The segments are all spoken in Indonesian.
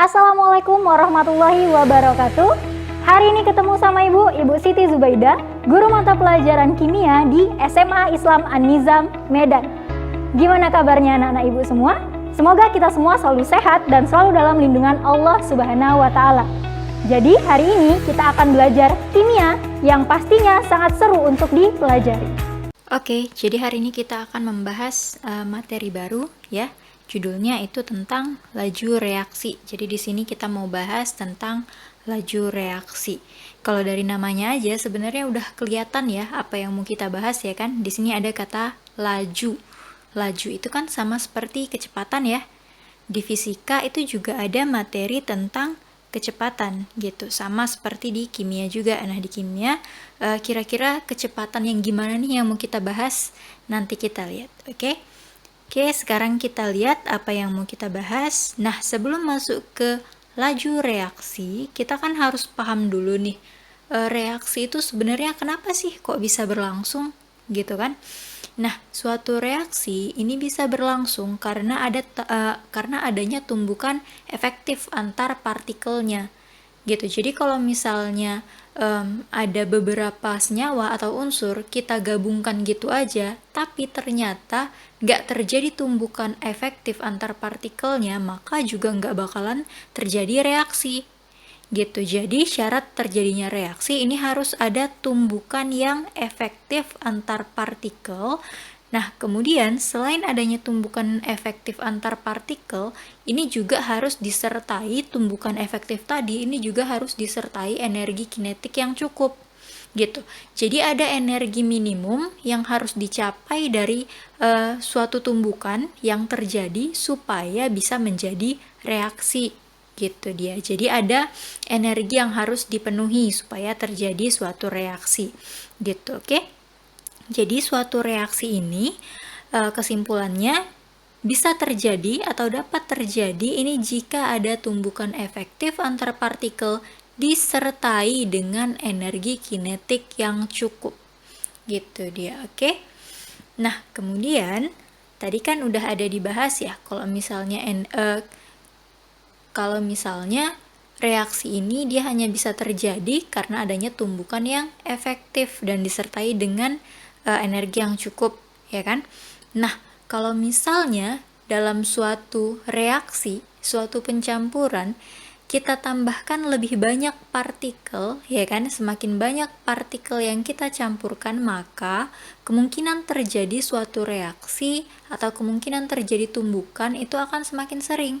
Assalamualaikum warahmatullahi wabarakatuh. Hari ini ketemu sama Ibu Siti Zubaida, guru mata pelajaran kimia di SMA Islam An-Nizam, Medan. Gimana kabarnya anak-anak Ibu semua? Semoga kita semua selalu sehat dan selalu dalam lindungan Allah Subhanahu wa Ta'ala. Jadi hari ini kita akan belajar kimia yang pastinya sangat seru untuk dipelajari. Oke, jadi hari ini kita akan membahas materi baru ya. Judulnya itu tentang laju reaksi. Jadi di sini kita mau bahas tentang laju reaksi. Kalau dari namanya aja sebenarnya udah kelihatan ya apa yang mau kita bahas ya kan. Di sini ada kata laju. Laju itu kan sama seperti kecepatan ya. Di fisika itu juga ada materi tentang kecepatan gitu. Sama seperti di kimia juga. Nah, di kimia kira-kira kecepatan yang gimana nih yang mau kita bahas? Nanti kita lihat, oke? Oke, sekarang kita lihat apa yang mau kita bahas. Nah, sebelum masuk ke laju reaksi, kita kan harus paham dulu nih, reaksi itu sebenarnya kenapa sih kok bisa berlangsung, gitu kan? Nah, suatu reaksi ini bisa berlangsung karena adanya tumbukan efektif antar partikelnya, gitu. Jadi kalau misalnya ada beberapa senyawa atau unsur kita gabungkan gitu aja, tapi ternyata nggak terjadi tumbukan efektif antar partikelnya, maka juga nggak bakalan terjadi reaksi gitu. Jadi syarat terjadinya reaksi ini harus ada tumbukan yang efektif antar partikel. Nah, kemudian selain adanya tumbukan efektif antar partikel, ini juga harus disertai tumbukan efektif tadi, ini juga harus disertai energi kinetik yang cukup gitu. Jadi ada energi minimum yang harus dicapai dari suatu tumbukan yang terjadi supaya bisa menjadi reaksi gitu dia. Jadi ada energi yang harus dipenuhi supaya terjadi suatu reaksi gitu, oke? Jadi suatu reaksi ini kesimpulannya bisa terjadi atau dapat terjadi ini jika ada tumbukan efektif antar partikel disertai dengan energi kinetik yang cukup. Gitu dia, oke? Nah, kemudian tadi kan udah ada dibahas ya kalau misalnya reaksi ini dia hanya bisa terjadi karena adanya tumbukan yang efektif dan disertai dengan energi yang cukup, ya kan? Nah, kalau misalnya dalam suatu reaksi, suatu pencampuran, kita tambahkan lebih banyak partikel, ya kan? Semakin banyak partikel yang kita campurkan, maka kemungkinan terjadi suatu reaksi atau kemungkinan terjadi tumbukan itu akan semakin sering.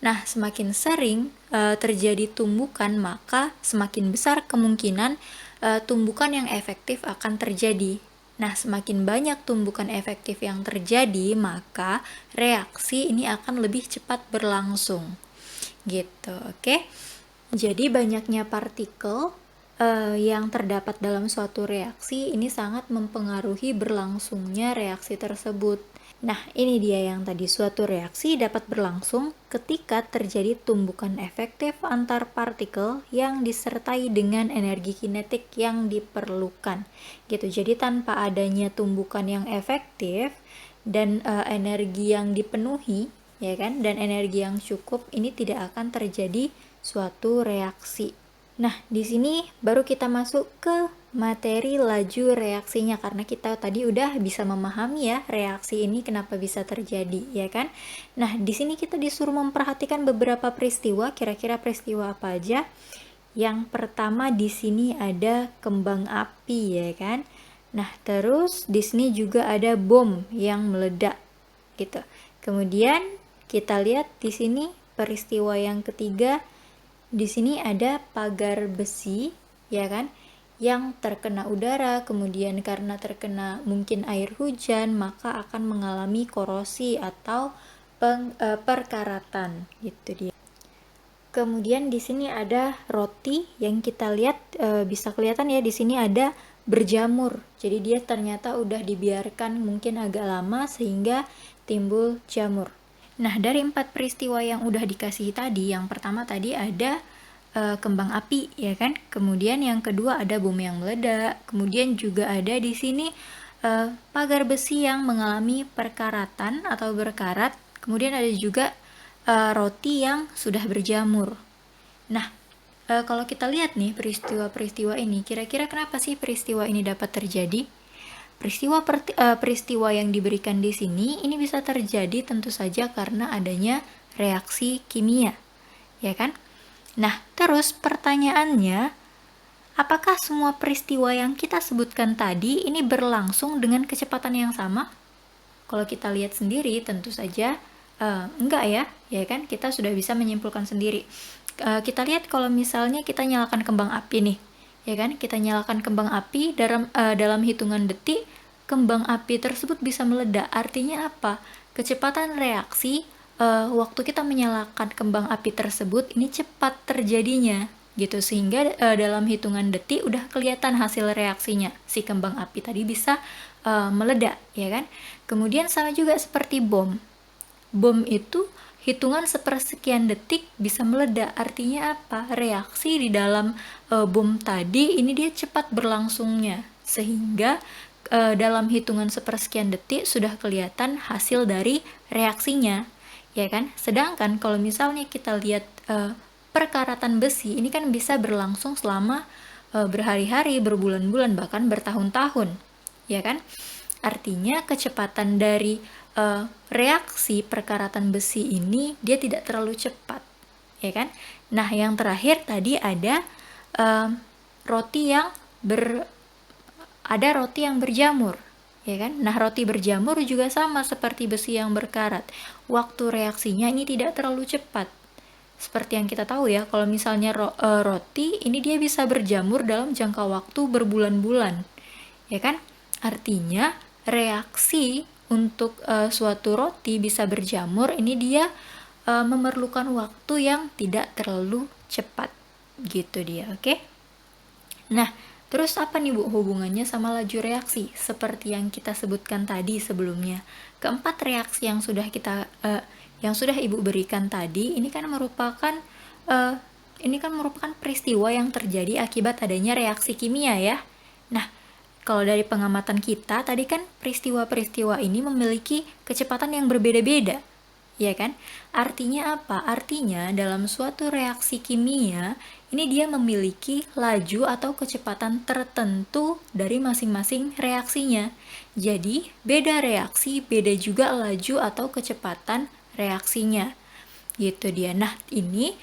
Nah, semakin sering terjadi tumbukan, maka semakin besar kemungkinan tumbukan yang efektif akan terjadi. Nah, semakin banyak tumbukan efektif yang terjadi, maka reaksi ini akan lebih cepat berlangsung. Gitu, oke? Jadi banyaknya partikel yang terdapat dalam suatu reaksi ini sangat mempengaruhi berlangsungnya reaksi tersebut. Nah, ini dia yang tadi, suatu reaksi dapat berlangsung ketika terjadi tumbukan efektif antar partikel yang disertai dengan energi kinetik yang diperlukan. Gitu. Jadi tanpa adanya tumbukan yang efektif dan energi yang dipenuhi, ya kan, dan energi yang cukup, ini tidak akan terjadi suatu reaksi. Nah, di sini baru kita masuk ke materi laju reaksinya karena kita tadi udah bisa memahami ya reaksi ini kenapa bisa terjadi, ya kan? Nah, di sini kita disuruh memperhatikan beberapa peristiwa, kira-kira peristiwa apa aja? Yang pertama di sini ada kembang api, ya kan? Nah, terus di sini juga ada bom yang meledak gitu. Kemudian kita lihat di sini peristiwa yang ketiga. Di sini ada pagar besi, ya kan, yang terkena udara, kemudian karena terkena mungkin air hujan, maka akan mengalami korosi atau perkaratan, gitu dia. Kemudian di sini ada roti yang kita lihat bisa kelihatan ya, di sini ada berjamur. Jadi dia ternyata udah dibiarkan mungkin agak lama sehingga timbul jamur. Nah, dari 4 peristiwa yang udah dikasih tadi, yang pertama tadi ada kembang api, ya kan? Kemudian yang kedua ada bom yang meledak. Kemudian juga ada di sini pagar besi yang mengalami perkaratan atau berkarat. Kemudian ada juga roti yang sudah berjamur. Nah, kalau kita lihat nih peristiwa-peristiwa ini, kira-kira kenapa sih peristiwa ini dapat terjadi? Peristiwa yang diberikan di sini ini bisa terjadi tentu saja karena adanya reaksi kimia, ya kan? Nah, terus pertanyaannya, apakah semua peristiwa yang kita sebutkan tadi ini berlangsung dengan kecepatan yang sama? Kalau kita lihat sendiri, tentu saja enggak ya kan? Kita sudah bisa menyimpulkan sendiri. Kita lihat kalau misalnya kita nyalakan kembang api nih, ya kan? Kita nyalakan kembang api dalam hitungan detik, kembang api tersebut bisa meledak. Artinya apa? Kecepatan reaksi waktu kita menyalakan kembang api tersebut ini cepat terjadinya, gitu, sehingga dalam hitungan detik udah kelihatan hasil reaksinya. Si kembang api tadi bisa meledak, ya kan? Kemudian sama juga seperti bom. Bom itu hitungan sepersekian detik bisa meledak. Artinya apa? Reaksi di dalam bom tadi ini dia cepat berlangsungnya, sehingga dalam hitungan sepersekian detik sudah kelihatan hasil dari reaksinya, ya kan? Sedangkan kalau misalnya kita lihat perkaratan besi ini kan bisa berlangsung selama berhari-hari, berbulan-bulan, bahkan bertahun-tahun, ya kan? Artinya kecepatan dari reaksi perkaratan besi ini dia tidak terlalu cepat, ya kan? Nah, yang terakhir tadi ada roti yang berjamur, ya kan? Nah, roti berjamur juga sama seperti besi yang berkarat. Waktu reaksinya ini tidak terlalu cepat. Seperti yang kita tahu ya, kalau misalnya roti ini dia bisa berjamur dalam jangka waktu berbulan-bulan, ya kan? Artinya reaksi untuk suatu roti bisa berjamur ini dia memerlukan waktu yang tidak terlalu cepat, gitu dia, oke? Nah, terus apa nih Bu hubungannya sama laju reaksi seperti yang kita sebutkan tadi sebelumnya? Keempat reaksi yang sudah Ibu berikan tadi ini kan merupakan peristiwa yang terjadi akibat adanya reaksi kimia ya. Nah, kalau dari pengamatan kita, tadi kan peristiwa-peristiwa ini memiliki kecepatan yang berbeda-beda, ya kan? Artinya apa? Artinya dalam suatu reaksi kimia, ini dia memiliki laju atau kecepatan tertentu dari masing-masing reaksinya. Jadi, beda reaksi, beda juga laju atau kecepatan reaksinya. Gitu dia. Nah, ini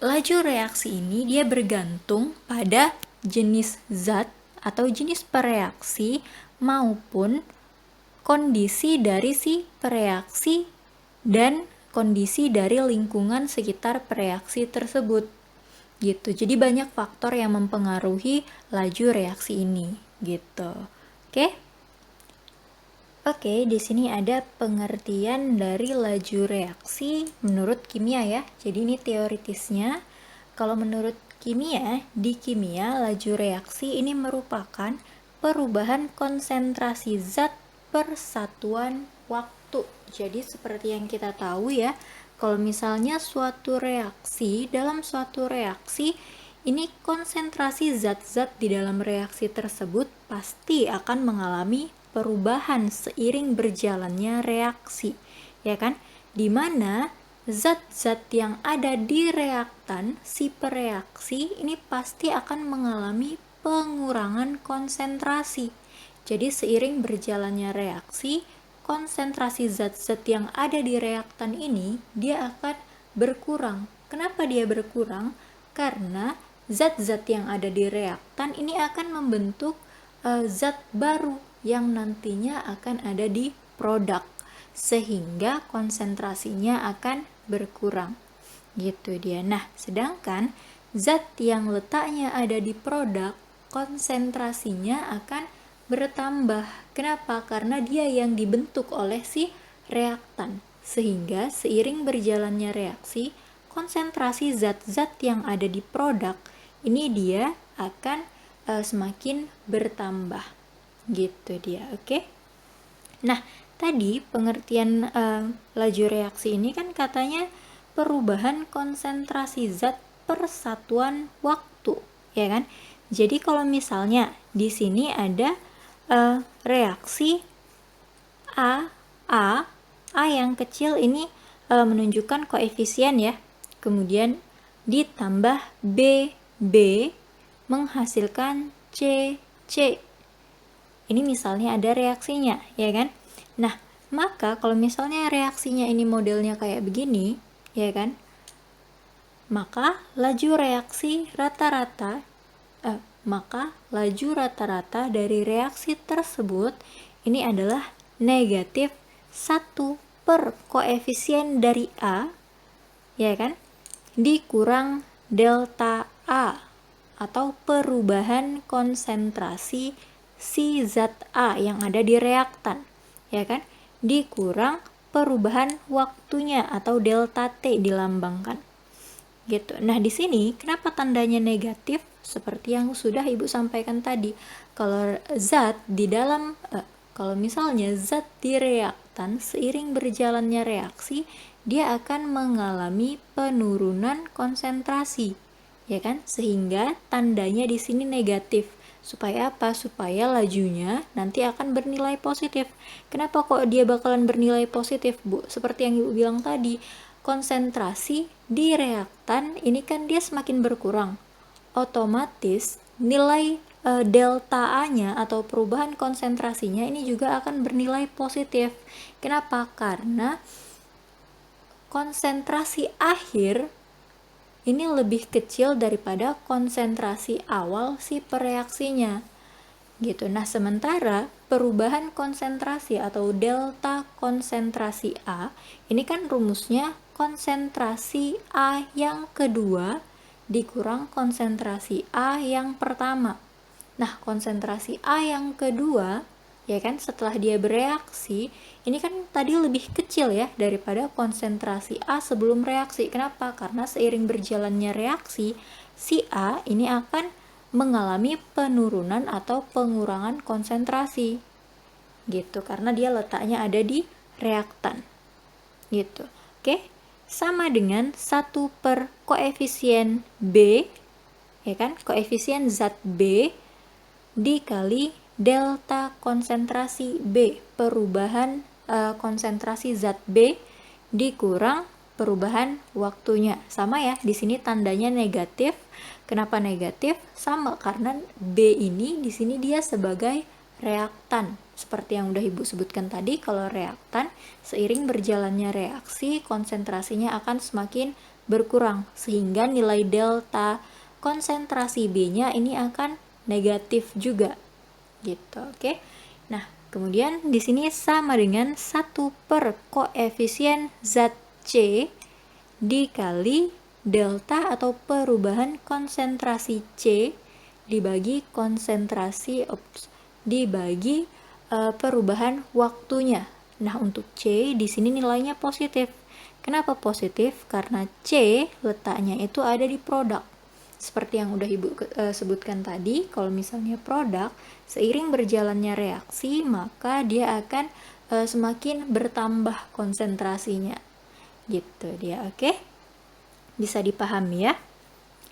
laju reaksi ini dia bergantung pada jenis zat atau jenis pereaksi maupun kondisi dari si pereaksi dan kondisi dari lingkungan sekitar pereaksi tersebut, gitu. Jadi banyak faktor yang mempengaruhi laju reaksi ini, gitu. Oke, di sini ada pengertian dari laju reaksi menurut kimia ya. Jadi ini teoritisnya. Kalau menurut kimia, di kimia laju reaksi ini merupakan perubahan konsentrasi zat per satuan waktu. Jadi seperti yang kita tahu ya, kalau misalnya dalam suatu reaksi ini konsentrasi zat-zat di dalam reaksi tersebut pasti akan mengalami perubahan seiring berjalannya reaksi, ya kan? Dimana zat-zat yang ada di reaktan si pereaksi ini pasti akan mengalami pengurangan konsentrasi. Jadi seiring berjalannya reaksi, konsentrasi zat-zat yang ada di reaktan ini dia akan berkurang. Kenapa dia berkurang? Karena zat-zat yang ada di reaktan ini akan membentuk zat baru yang nantinya akan ada di produk, sehingga konsentrasinya akan berkurang, gitu dia. Nah, sedangkan zat yang letaknya ada di produk, konsentrasinya akan bertambah. Kenapa? Karena dia yang dibentuk oleh si reaktan, sehingga seiring berjalannya reaksi, konsentrasi zat-zat yang ada di produk ini dia akan semakin bertambah, gitu dia. Oke? Nah, tadi pengertian laju reaksi ini kan katanya perubahan konsentrasi zat per satuan waktu, ya kan? Jadi kalau misalnya di sini ada reaksi A yang kecil ini menunjukkan koefisien ya. Kemudian ditambah B menghasilkan C. Ini misalnya ada reaksinya, ya kan? Nah, maka kalau misalnya reaksinya ini modelnya kayak begini, ya kan? Maka laju rata-rata dari reaksi tersebut ini adalah negatif 1 per koefisien dari A, ya kan? Dikurang delta A atau perubahan konsentrasi si zat A yang ada di reaktan, ya kan? Dikurang perubahan waktunya atau delta T dilambangkan. Gitu. Nah, di sini kenapa tandanya negatif? Seperti yang sudah Ibu sampaikan tadi. Kalau misalnya zat di reaktan seiring berjalannya reaksi, dia akan mengalami penurunan konsentrasi, ya kan? Sehingga tandanya di sini negatif. Supaya apa? Supaya lajunya nanti akan bernilai positif. Kenapa kok dia bakalan bernilai positif, Bu? Seperti yang Ibu bilang tadi, konsentrasi di reaktan ini kan dia semakin berkurang. Otomatis nilai delta A-nya atau perubahan konsentrasinya ini juga akan bernilai positif. Kenapa? Karena konsentrasi akhir ini lebih kecil daripada konsentrasi awal si pereaksinya. Gitu. Nah, sementara perubahan konsentrasi atau delta konsentrasi A, ini kan rumusnya konsentrasi A yang kedua dikurang konsentrasi A yang pertama. Nah, konsentrasi A yang kedua, ya kan, setelah dia bereaksi, ini kan tadi lebih kecil ya daripada konsentrasi A sebelum reaksi. Kenapa? Karena seiring berjalannya reaksi, si A ini akan mengalami penurunan atau pengurangan konsentrasi. Gitu, karena dia letaknya ada di reaktan. Gitu. Oke? Sama dengan 1 per koefisien B, ya kan? Koefisien zat B dikali delta konsentrasi B, perubahan konsentrasi zat B dikurang perubahan waktunya. Sama ya, di sini tandanya negatif. Kenapa negatif? Sama karena B ini di sini dia sebagai reaktan. Seperti yang udah Ibu sebutkan tadi, kalau reaktan seiring berjalannya reaksi konsentrasinya akan semakin berkurang sehingga nilai delta konsentrasi B-nya ini akan negatif juga. Gitu, oke? Nah, kemudian di sini sama dengan 1 per koefisien zat C dikali delta atau perubahan konsentrasi C dibagi perubahan waktunya. Nah, untuk C di sini nilainya positif. Kenapa positif? Karena C letaknya itu ada di produk. Seperti yang udah Ibu sebutkan tadi, kalau misalnya produk seiring berjalannya reaksi, maka dia akan semakin bertambah konsentrasinya. Gitu dia, oke? Bisa dipahami ya?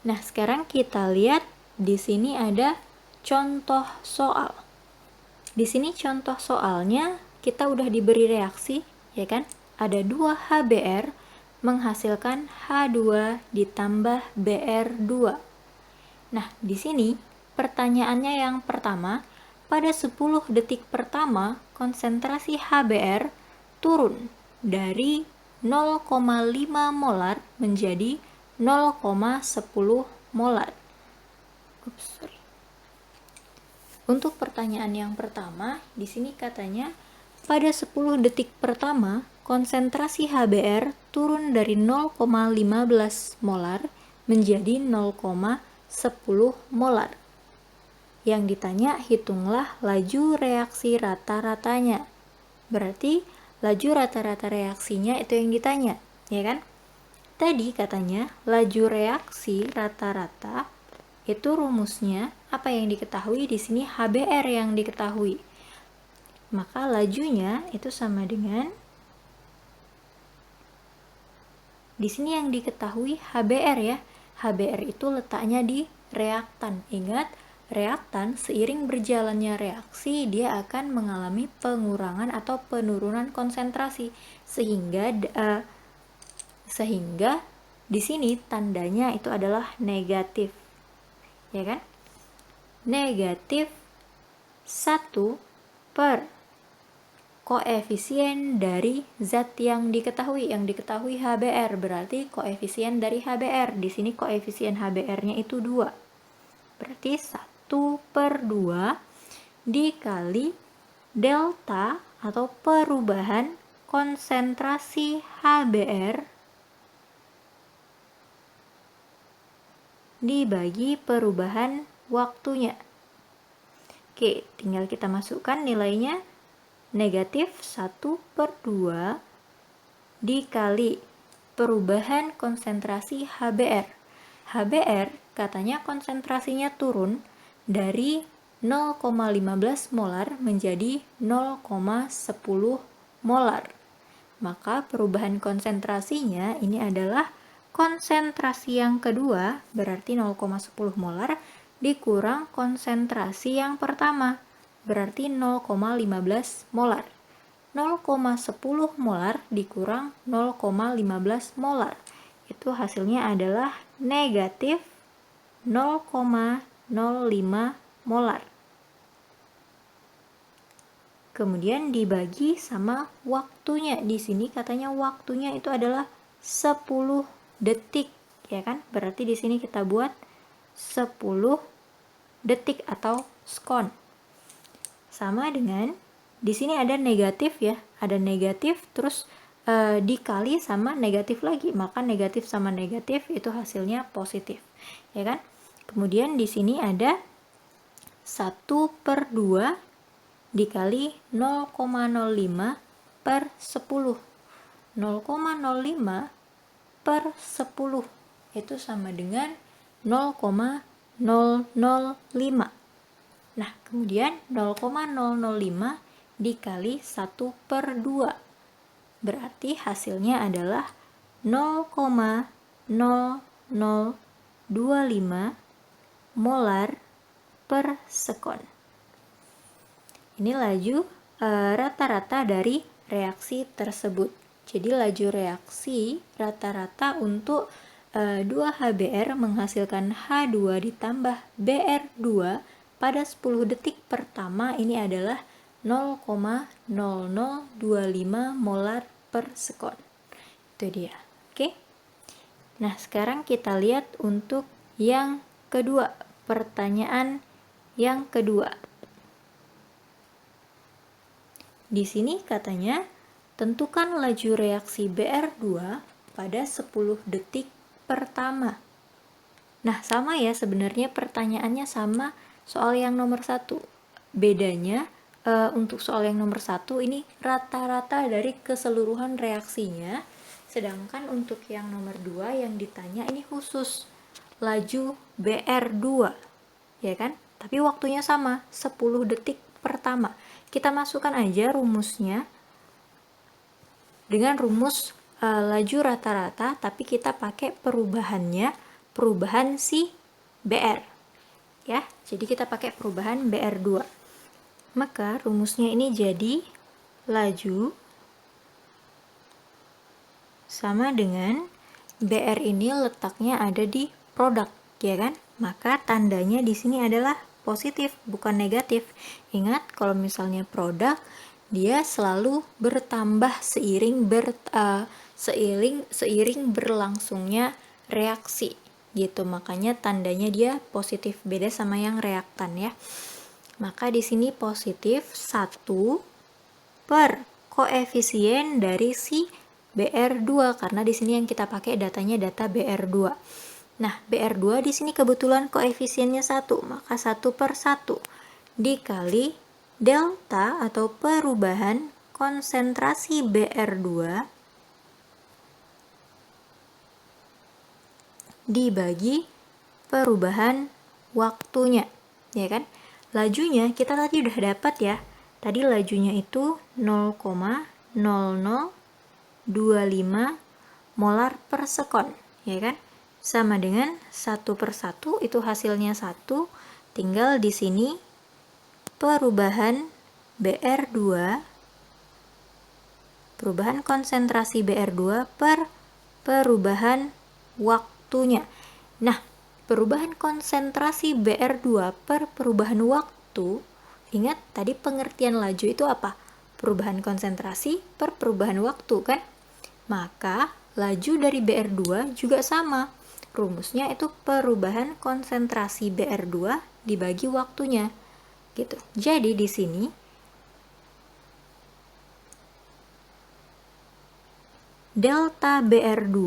Nah, sekarang kita lihat di sini ada contoh soal. Di sini contoh soalnya kita udah diberi reaksi, ya kan? Ada 2 HBr menghasilkan H2 ditambah Br2. Nah, di sini pertanyaannya yang pertama, pada 10 detik pertama konsentrasi HBr turun dari 0,5 molar menjadi 0,10 molar. Untuk pertanyaan yang pertama, di sini katanya pada 10 detik pertama konsentrasi HBr turun dari 0,15 molar menjadi 0,10 molar. Yang ditanya, hitunglah laju reaksi rata-ratanya. Berarti laju rata-rata reaksinya itu yang ditanya, ya kan? Tadi katanya laju reaksi rata-rata itu rumusnya apa yang diketahui di sini HBr yang diketahui. Maka lajunya itu sama dengan di sini yang diketahui HBr ya. HBr itu letaknya di reaktan. Ingat, reaktan seiring berjalannya reaksi dia akan mengalami pengurangan atau penurunan konsentrasi sehingga Sehingga di sini tandanya itu adalah negatif. Ya kan? Negatif 1 per koefisien dari zat yang diketahui HBr, berarti koefisien dari HBr. Di sini koefisien HBr-nya itu 2. Berarti 1 per 2 dikali delta atau perubahan konsentrasi HBr dibagi perubahan waktunya. Oke, tinggal kita masukkan nilainya. Negatif 1 per 2 dikali perubahan konsentrasi HBr. HBr katanya konsentrasinya turun dari 0,15 molar menjadi 0,10 molar. Maka perubahan konsentrasinya ini adalah konsentrasi yang kedua, berarti 0,10 molar, dikurang konsentrasi yang pertama, berarti 0,15 molar. 0,10 molar dikurang 0,15 molar. Itu hasilnya adalah negatif 0,05 molar. Kemudian dibagi sama waktunya. Di sini katanya waktunya itu adalah 10 detik, ya kan? Berarti di sini kita buat 10 detik atau skon. Sama dengan di sini ada negatif ya, ada negatif terus dikali sama negatif lagi, maka negatif sama negatif itu hasilnya positif, ya kan? Kemudian di sini ada 1 per 2 dikali 0,05 per 10. 0,05 per 10 itu sama dengan 0,005. Nah, kemudian 0,005 dikali 1 per 2. Berarti hasilnya adalah 0,0025 molar per sekon. Ini laju rata-rata dari reaksi tersebut. Jadi laju reaksi rata-rata untuk 2HBr menghasilkan H2 ditambah Br2 pada 10 detik pertama ini adalah 0,0025 molar per sekon. Itu dia. Oke. Nah, sekarang kita lihat untuk yang kedua, pertanyaan yang kedua. Di sini katanya, tentukan laju reaksi Br2 pada 10 detik pertama. Nah, sama ya sebenarnya pertanyaannya sama soal yang nomor 1. Bedanya untuk soal yang nomor 1 ini rata-rata dari keseluruhan reaksinya, sedangkan untuk yang nomor 2 yang ditanya ini khusus laju Br2, ya kan? Tapi waktunya sama, 10 detik pertama. Kita masukkan aja rumusnya dengan rumus laju rata-rata, tapi kita pakai perubahan si Br. Ya, jadi kita pakai perubahan Br2. Maka rumusnya ini jadi laju sama dengan Br ini letaknya ada di produk, ya kan? Maka tandanya di sini adalah positif, bukan negatif. Ingat, kalau misalnya produk, dia selalu bertambah seiring berlangsungnya reaksi. Gitu, makanya tandanya dia positif, beda sama yang reaktan ya. Maka di sini positif 1 per koefisien dari si Br2 karena di sini yang kita pakai datanya data Br2. Nah, Br2 di sini kebetulan koefisiennya 1, maka 1 per 1 dikali delta atau perubahan konsentrasi Br2 dibagi perubahan waktunya, ya kan? Lajunya kita tadi udah dapat ya. Tadi lajunya itu 0,0025 molar per sekon, ya kan? Sama dengan 1 per 1 itu hasilnya 1. Tinggal di sini perubahan Br2, perubahan konsentrasi Br2 per perubahan waktunya. Nah, perubahan konsentrasi BR2 per perubahan waktu, ingat tadi pengertian laju itu apa? Perubahan konsentrasi per perubahan waktu kan? Maka laju dari BR2 juga sama. Rumusnya itu perubahan konsentrasi BR2 dibagi waktunya. Gitu. Jadi di sini delta BR2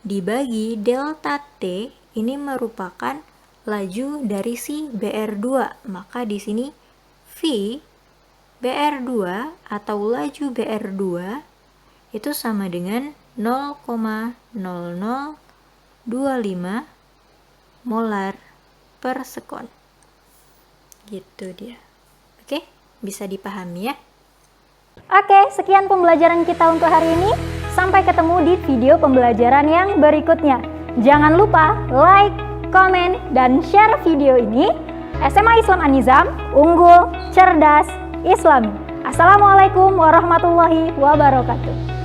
dibagi delta T ini merupakan laju dari si BR2. Maka di sini V BR2 atau laju BR2 itu sama dengan 0,0025 molar per sekon. Gitu dia. Oke, bisa dipahami ya? Oke, sekian pembelajaran kita untuk hari ini. Sampai ketemu di video pembelajaran yang berikutnya. Jangan lupa like, komen, dan share video ini. SMA Islam An-Nizam, unggul, cerdas, Islami. Assalamualaikum warahmatullahi wabarakatuh.